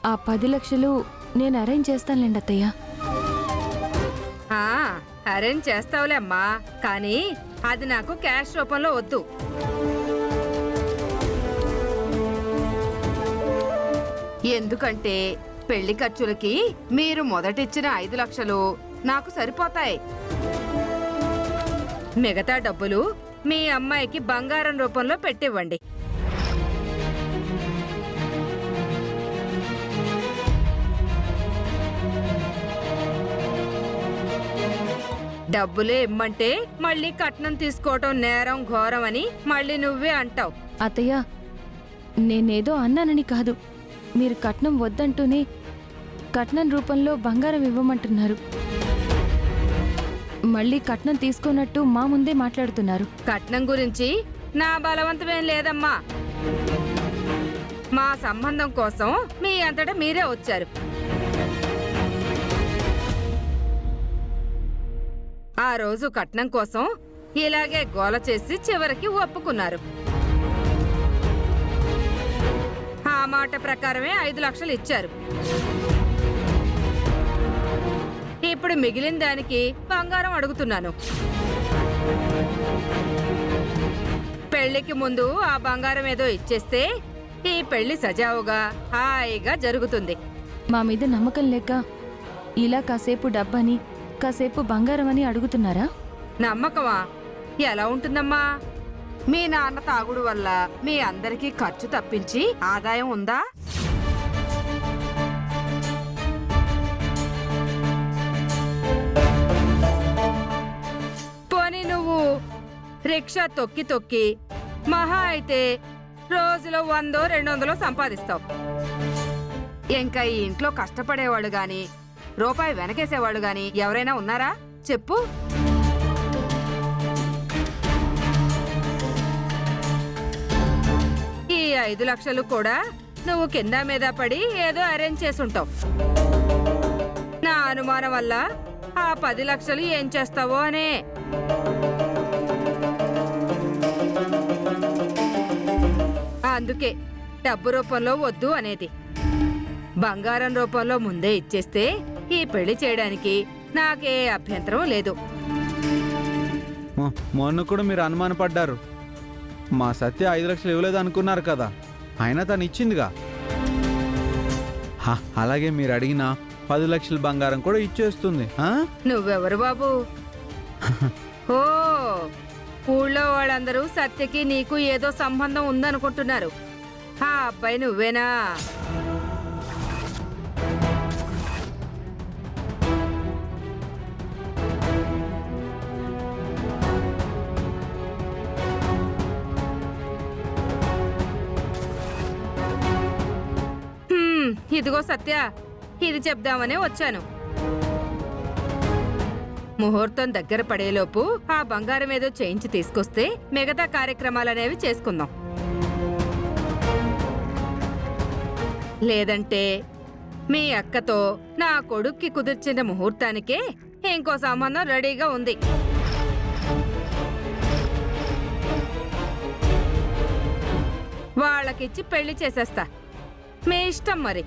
ఆ 10 లక్షలు నేను అరేంజ్ చేస్తానులేండి అత్తయ్య. అరేంజ్ చేస్తావులే అమ్మా, కానీ అది నాకు క్యాష్ రూపంలో వద్దు. ఎందుకంటే పెళ్లి ఖర్చులకి మీరు మొదటిచ్చిన 5 లక్షలు నాకు సరిపోతాయి. మిగతా డబ్బులు మీ అమ్మాయికి బంగారం రూపంలో పెట్టివ్వండి. డబ్బులే ఇమ్మంటే మళ్ళీ కట్నం తీసుకోవటం నేరం ఘోరం అని మళ్ళీ నువ్వే అంటావు. అత్తయ్య, నేనేదో అన్నానని కాదు, మీరు కట్నం వద్దంటూనే కట్నం రూపంలో బంగారం ఇవ్వమంటున్నారు. మళ్ళీ కట్నం తీసుకున్నట్టు మా ముందే మాట్లాడుతున్నారు. కట్నం గురించి నా బలవంతమేం లేదమ్మా. మా సంబంధం కోసం మీ అంతటా మీరే వచ్చారు. ఆ రోజు కట్నం కోసం ఇలాగే గోల చేసి చివరికి ఒప్పుకున్నారు. ఆ మాట ప్రకారమే 5 లక్షలు ఇచ్చారు. ఇప్పుడు మిగిలిన దానికి బంగారం అడుగుతున్నాను. పెళ్లికి ముందు ఆ బంగారం ఏదో ఇచ్చేస్తే ఈ పెళ్లి సజావుగా హాయిగా జరుగుతుంది. మా మీద నమ్మకం లేక ఇలా కాసేపు డబ్బని కాసేపు బంగారం అని అడుగుతున్నారా? నమ్మకమా? ఎలా ఉంటుందమ్మా? మీ నాన్న తాగుడు వల్ల మీ అందరికీ ఖర్చు తప్పించి ఆదాయం ఉందా? పోనీ నువ్వు రిక్షా తొక్కి తొక్కి మహా అయితే రోజులో 100-200 సంపాదిస్తావు. ఇంకా ఈ ఇంట్లో కష్టపడేవాడు గాని రూపాయి వెనకేసేవాడు గాని ఎవరైనా ఉన్నారా చెప్పు? ఈ 5 లక్షలు కూడా నువ్వు కింద మీద పడి ఏదో అరేంజ్ చేసుంటావు. నా అనుమానం వల్ల ఆ 10 లక్షలు ఏం చేస్తావో అనే. అందుకే డబ్బు రూపంలో వద్దు అనేది. బంగారం రూపంలో ముందే ఇచ్చేస్తే ఈ పెళ్లి చేయడానికి నాకే అభ్యంతరం లేదు. మొన్న కూడా మీరు అనుమానపడ్డారు. మా సత్య 5 లక్షలు ఇవ్వలేదు అనుకున్నారు కదా, అయినా తను ఇచ్చిందిగా. అలాగే మీరు అడిగిన 10 లక్షల బంగారం కూడా ఇచ్చేస్తుంది. నువ్వెవరు బాబు? ఓ, ఊళ్ళో వాళ్ళందరూ సత్యకి నీకు ఏదో సంబంధం ఉందనుకుంటున్నారు. ఆ అబ్బాయి నువ్వేనా? ఇదిగో సత్య, ఇది చెప్దామనే వచ్చాను. ముహూర్తం దగ్గర పడేలోపు ఆ బంగారం ఏదో చేయించి తీసుకొస్తే మిగతా కార్యక్రమాలనేవి చేసుకుందాం. లేదంటే మీ అక్కతో నా కొడుక్కి కుదిర్చిన ముహూర్తానికే ఇంకో సంబంధం రెడీగా ఉంది. వాళ్ళకిచ్చి పెళ్లి చేసేస్తా. మీ ఇష్టం మరి.